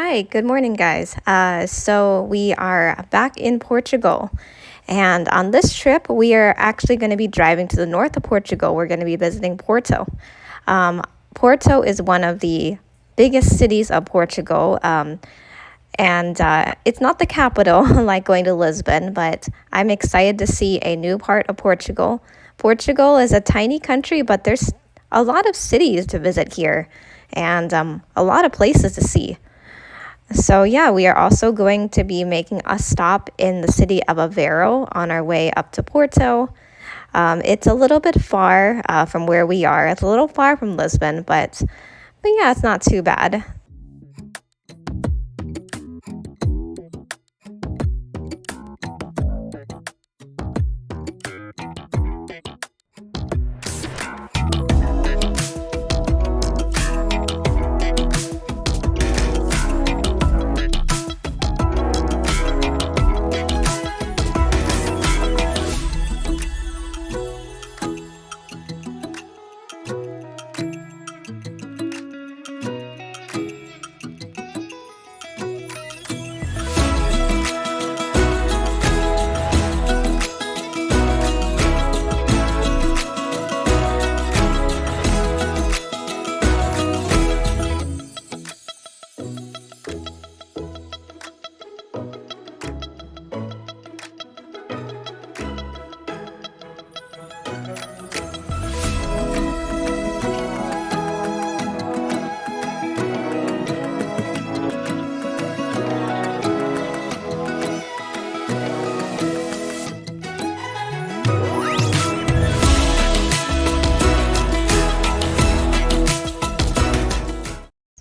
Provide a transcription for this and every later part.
Hi, good morning, guys. So we are back in Portugal, and on this trip, we are actually going to be driving to the north of Portugal. We're going to be visiting Porto. Porto is one of the biggest cities of Portugal, and it's not the capital like going to Lisbon, but I'm excited to see a new part of Portugal. Portugal is a tiny country, but there's a lot of cities to visit here and a lot of places to see. So yeah, we are also going to be making a stop in the city of Aveiro on our way up to Porto. It's a little bit far from where we are. It's a little far from Lisbon, but yeah, it's not too bad.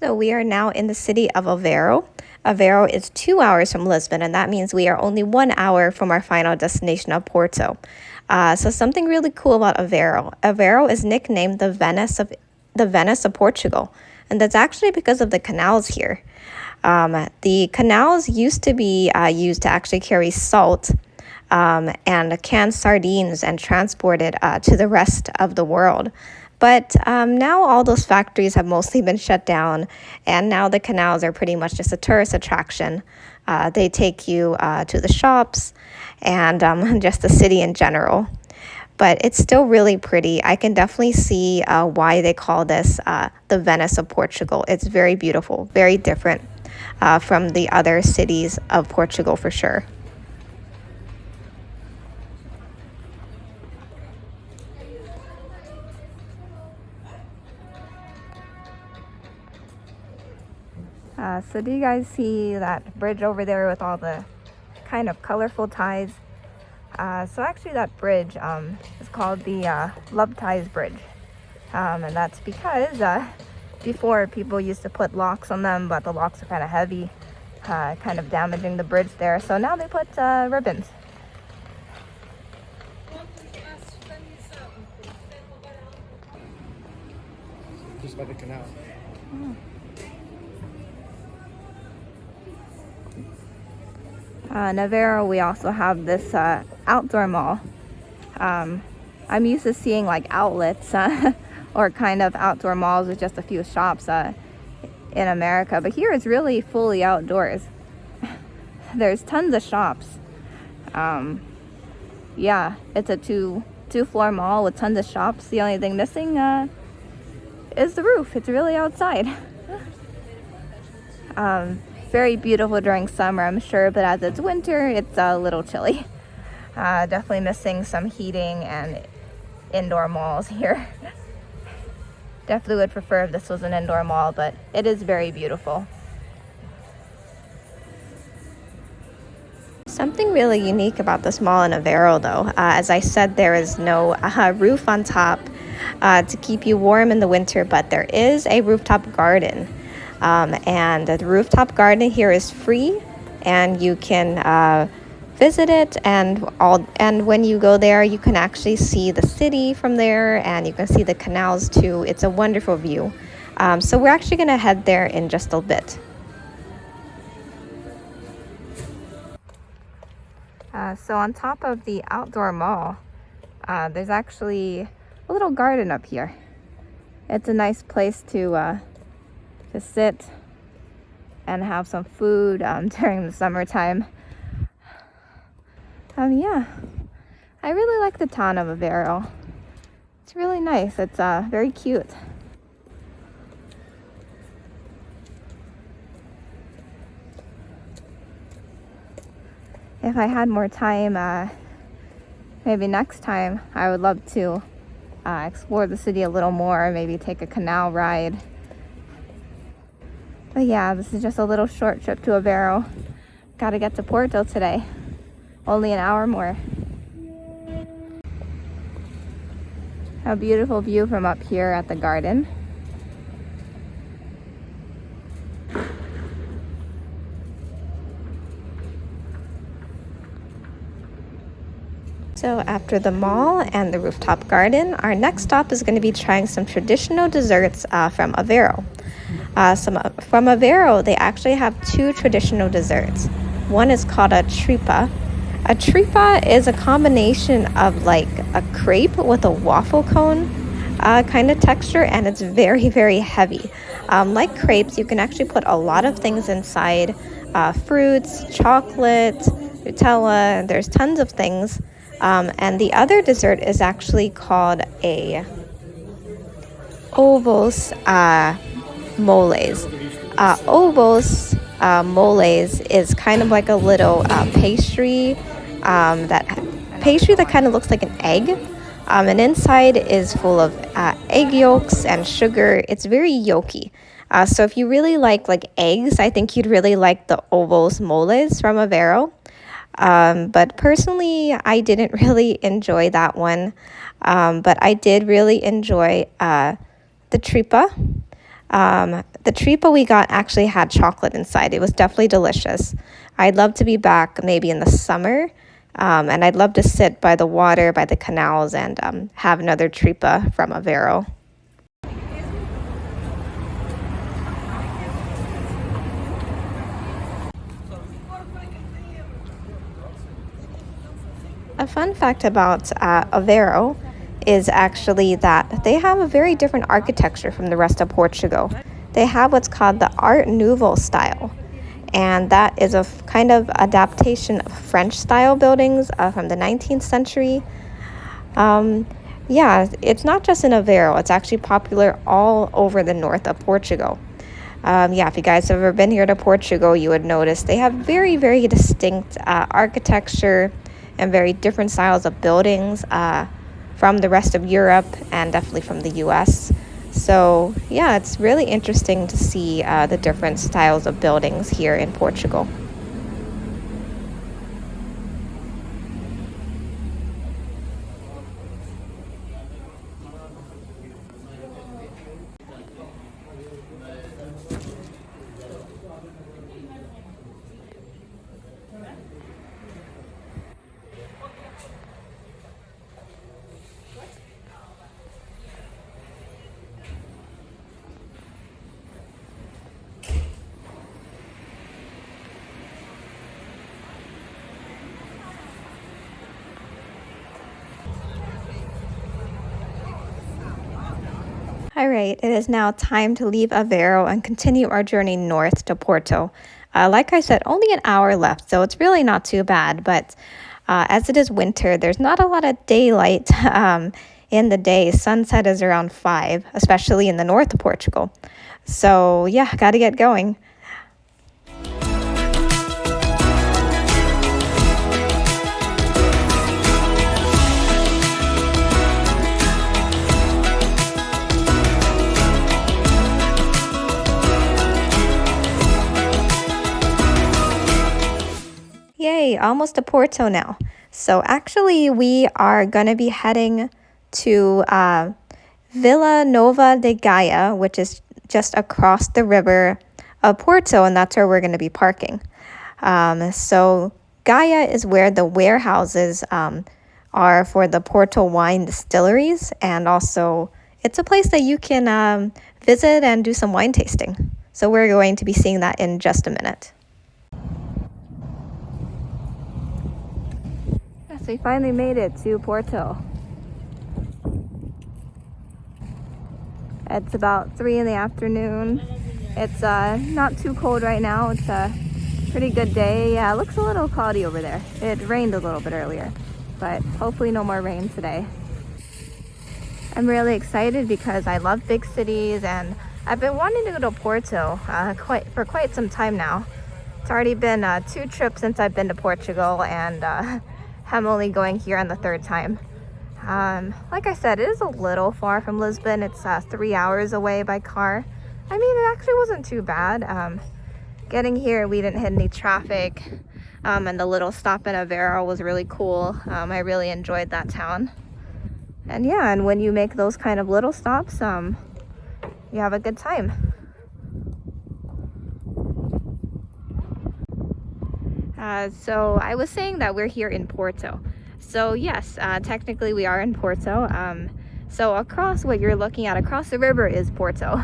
So we are now in the city of Aveiro. Aveiro is 2 hours from Lisbon, and that means we are only 1 hour from our final destination of Porto. So something really cool about Aveiro. Aveiro is nicknamed the Venice of Portugal, and that's actually because of the canals here. The canals used to be used to actually carry salt and canned sardines and transport it to the rest of the world. But now all those factories have mostly been shut down, and now the canals are pretty much just a tourist attraction. They take you to the shops and just the city in general. But it's still really pretty. I can definitely see why they call this the Venice of Portugal. It's very beautiful, very different from the other cities of Portugal for sure. So do you guys see that bridge over there with all the kind of colorful ties? So actually that bridge is called the Love Ties Bridge. And that's because before people used to put locks on them, but the locks are kind of heavy, kind of damaging the bridge there. So now they put ribbons. Just by the canal. In Aveiro, we also have this outdoor mall. I'm used to seeing like outlets or kind of outdoor malls with just a few shops in America, but here it's really fully outdoors. There's tons of shops. Yeah, it's a two-floor mall with tons of shops. The only thing missing is the roof. It's really outside. Very beautiful during summer, I'm sure, but as it's winter, it's a little chilly. Definitely missing some heating and indoor malls here. Definitely would prefer if this was an indoor mall, but it is very beautiful. Something really unique about this mall in Aveiro, though, as I said, there is no roof on top to keep you warm in the winter, but there is a rooftop garden. And the rooftop garden here is free, and you can visit it, and when you go there, you can actually see the city from there, and you can see the canals too. It's a wonderful view. So we're actually going to head there in just a bit. So on top of the outdoor mall, there's actually a little garden up here. It's a nice place to sit and have some food during the summertime. Yeah, I really like the town of Aveiro. It's really nice. It's very cute. If I had more time, maybe next time, I would love to explore the city a little more, maybe take a canal ride. But yeah, this is just a little short trip to Aveiro. Gotta get to Porto today. Only an hour more. A beautiful view from up here at the garden. So after the mall and the rooftop garden, our next stop is going to be trying some traditional desserts from Aveiro. From Aveiro, they actually have two traditional desserts. One is called a tripa. A tripa is a combination of like a crepe with a waffle cone kind of texture, and it's very, very heavy. Like crepes, you can actually put a lot of things inside, fruits, chocolate, Nutella, there's tons of things. And the other dessert is actually called a Ovos Moles. Ovos Moles is kind of like a little pastry that kind of looks like an egg. And inside is full of egg yolks and sugar. It's very yolky. So if you really like eggs, I think you'd really like the Ovos Moles from Aveiro. But personally, I didn't really enjoy that one. But I did really enjoy the tripa. The tripa we got actually had chocolate inside. It was definitely delicious. I'd love to be back maybe in the summer. And I'd love to sit by the water, by the canals, and have another tripa from Aveiro. A fun fact about Aveiro is actually that they have a very different architecture from the rest of Portugal. They have what's called the Art Nouveau style, and that is a kind of adaptation of French style buildings from the 19th century. Yeah, it's not just in Aveiro, it's actually popular all over the north of Portugal. Yeah, if you guys have ever been here to Portugal, you would notice they have very, very distinct architecture and very different styles of buildings from the rest of Europe and definitely from the US. So yeah, it's really interesting to see the different styles of buildings here in Portugal. All right, it is now time to leave Aveiro and continue our journey north to Porto. Like I said, only an hour left, so it's really not too bad. But as it is winter, there's not a lot of daylight in the day. Sunset is around 5, especially in the north of Portugal. So yeah, got to get going. Yay, almost to Porto now. So actually we are going to be heading to Vila Nova de Gaia, which is just across the river of Porto, and that's where we're going to be parking. So Gaia is where the warehouses are for the Porto wine distilleries, and also it's a place that you can visit and do some wine tasting. So we're going to be seeing that in just a minute. So we finally made it to Porto. It's about 3 in the afternoon. It's not too cold right now. It's a pretty good day. Yeah, it looks a little cloudy over there. It rained a little bit earlier, but hopefully no more rain today. I'm really excited because I love big cities, and I've been wanting to go to Porto for quite some time now. It's already been 2 trips since I've been to Portugal, and I'm only going here on the 3rd time. Like I said, it is a little far from Lisbon. It's 3 hours away by car. I mean, it actually wasn't too bad. Getting here, we didn't hit any traffic, and the little stop in Aveiro was really cool. I really enjoyed that town. And yeah, and when you make those kind of little stops, you have a good time. So I was saying that we're here in Porto. So yes, technically we are in Porto. So across what you're looking at, across the river is Porto.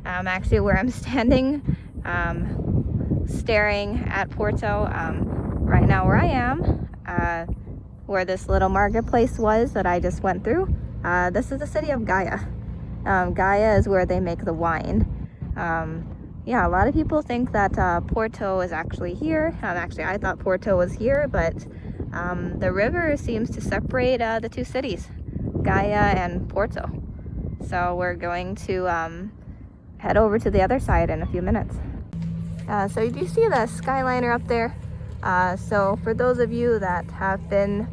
Actually where I'm standing, staring at Porto, right now where I am, where this little marketplace was that I just went through. This is the city of Gaia. Gaia is where they make the wine. Yeah, a lot of people think that Porto is actually here. Actually, I thought Porto was here, but the river seems to separate the 2 cities, Gaia and Porto. So we're going to head over to the other side in a few minutes. So you do see the Skyliner up there. So for those of you that have been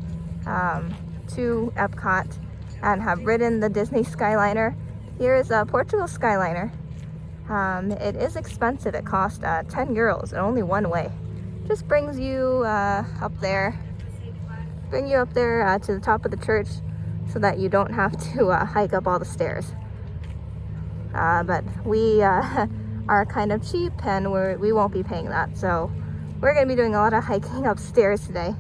to Epcot and have ridden the Disney Skyliner, here is a Portugal Skyliner. It is expensive. It costs 10 euros and only one way. Just brings you up there, to the top of the church so that you don't have to hike up all the stairs. But we are kind of cheap, and we won't be paying that. So we're going to be doing a lot of hiking upstairs today.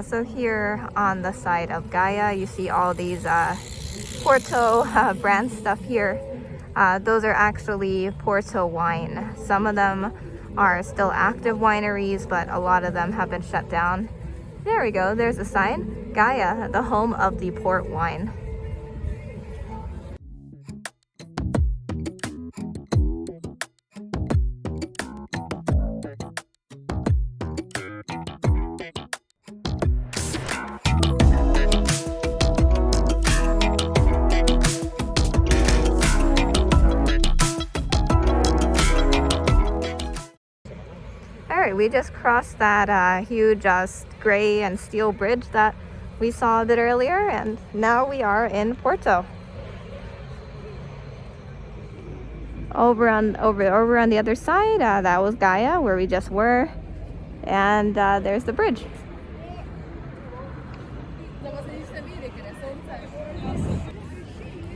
So here on the side of Gaia, you see all these Porto brand stuff here. Those are actually Porto wine. Some of them are still active wineries, but a lot of them have been shut down. There we go, there's a sign. Gaia, the home of the port wine. We just crossed that huge gray and steel bridge that we saw a bit earlier, and now we are in Porto. Over on the other side, that was Gaia, where we just were, and there's the bridge.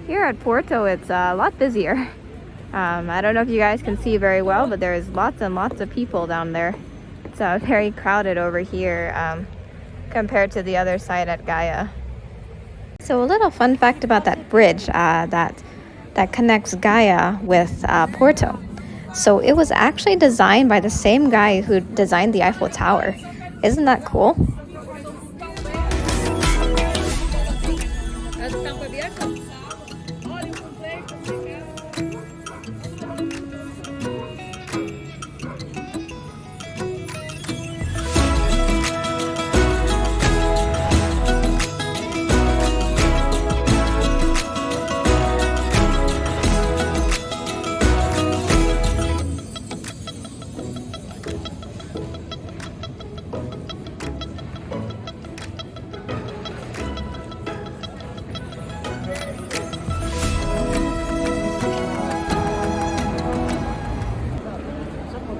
Here at Porto, it's a lot busier. I don't know if you guys can see very well, but there's lots and lots of people down there. It's very crowded over here compared to the other side at Gaia. So a little fun fact about that bridge that connects Gaia with Porto. So it was actually designed by the same guy who designed the Eiffel Tower. Isn't that cool?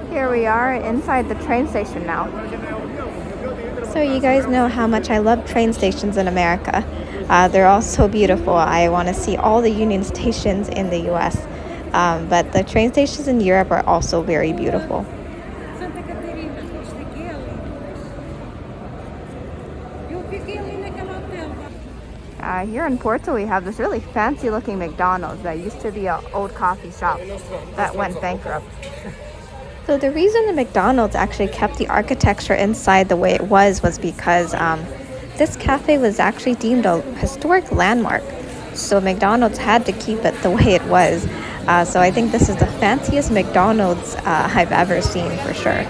Here we are inside the train station now. So you guys know how much I love train stations in America. They're all so beautiful. I want to see all the Union stations in the US. But the train stations in Europe are also very beautiful. Yeah, here in Porto we have this really fancy looking McDonald's that used to be an old coffee shop that went bankrupt. So the reason the McDonald's actually kept the architecture inside the way it was because this cafe was actually deemed a historic landmark. So McDonald's had to keep it the way it was. So I think this is the fanciest McDonald's I've ever seen for sure.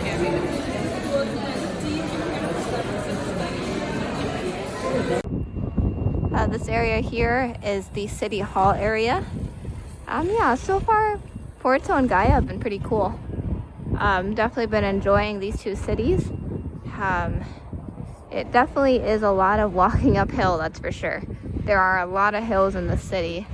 This area here is the City Hall area. Yeah, so far Porto and Gaia have been pretty cool. Definitely been enjoying these two cities. It definitely is a lot of walking uphill, that's for sure. There are a lot of hills in the city.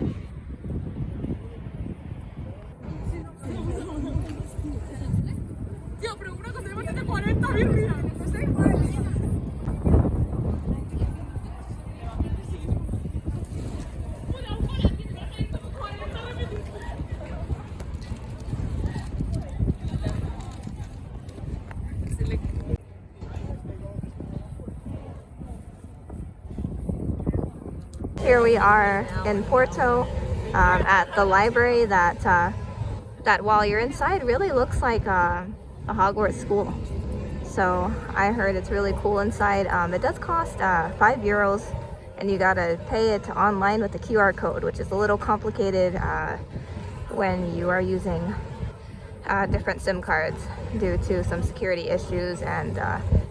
Here we are in Porto at the library that while you're inside really looks like a Hogwarts school. So I heard it's really cool inside. It does cost €5 and you gotta pay it online with the QR code, which is a little complicated when you are using different SIM cards due to some security issues, and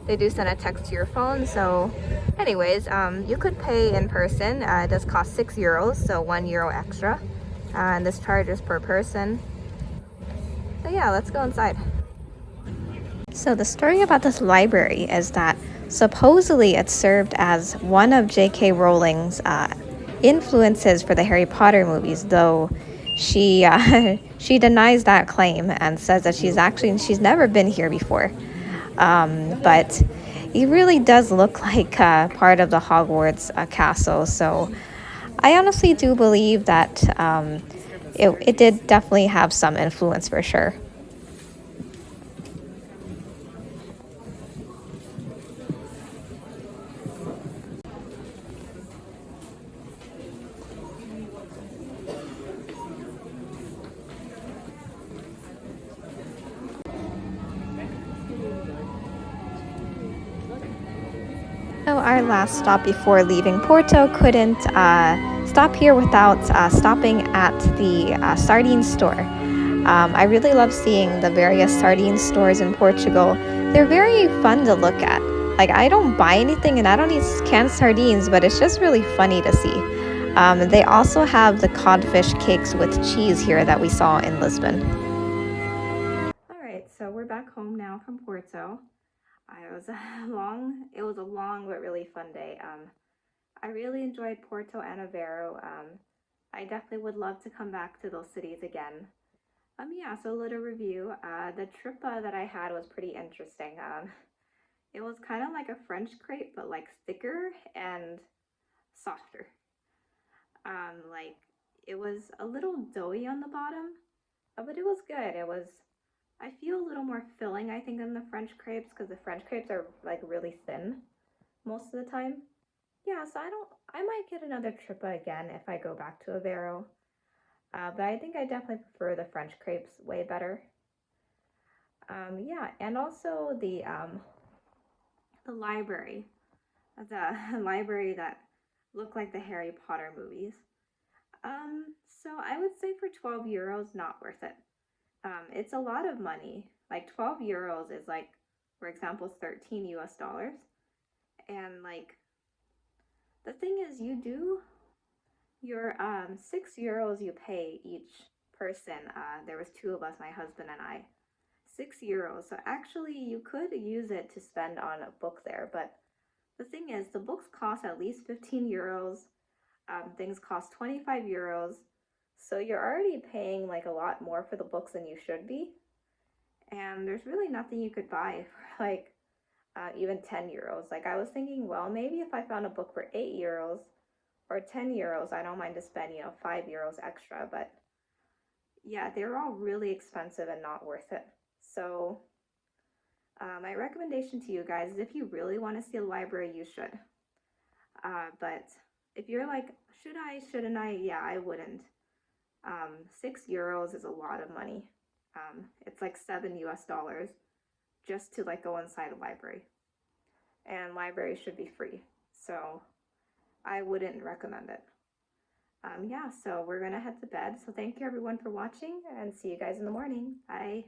they do send a text to your phone. So anyways, you could pay in person. It does cost €6, so €1 extra, and this charges per person. So yeah, let's go inside. So the story about this library is that supposedly it served as one of J.K. Rowling's influences for the Harry Potter movies, though she she denies that claim and says that she's never been here before. But it really does look like part of the Hogwarts castle. So I honestly do believe that it did definitely have some influence for sure. So our last stop before leaving Porto couldn't stop here without stopping at the sardine store. I really love seeing the various sardine stores in Portugal. They're very fun to look at. Like, I don't buy anything and I don't eat canned sardines, but it's just really funny to see. They also have the codfish cakes with cheese here that we saw in Lisbon. All right, so we're back home now from Porto. It was a long but really fun day. I really enjoyed Porto and Aveiro. I definitely would love to come back to those cities again. Yeah, so a little review. The tripa that I had was pretty interesting. It was kind of like a French crepe, but like thicker and softer. Like it was a little doughy on the bottom, but it was good. I feel a little more filling, I think, than the French crepes, because the French crepes are like really thin most of the time. Yeah, so I might get another tripa again if I go back to Aveiro. But I think I definitely prefer the French crepes way better. Yeah, and also the library, the library that looked like the Harry Potter movies. So I would say for €12, not worth it. It's a lot of money. Like €12 is like, for example, $13. And like, the thing is, you do your €6 you pay each person. There was two of us, my husband and I. €6. So actually, you could use it to spend on a book there. But the thing is, the books cost at least €15. Things cost €25. So you're already paying like a lot more for the books than you should be. And there's really nothing you could buy for like even €10. Like, I was thinking, well, maybe if I found a book for €8 or €10, I don't mind to spend, €5 extra. But yeah, they're all really expensive and not worth it. So my recommendation to you guys is, if you really want to see a library, you should. But if you're like, should I, shouldn't I? Yeah, I wouldn't. €6 is a lot of money. It's like $7 just to like go inside a library. And libraries should be free. So I wouldn't recommend it. Yeah, so we're gonna head to bed. So thank you everyone for watching and see you guys in the morning. Bye.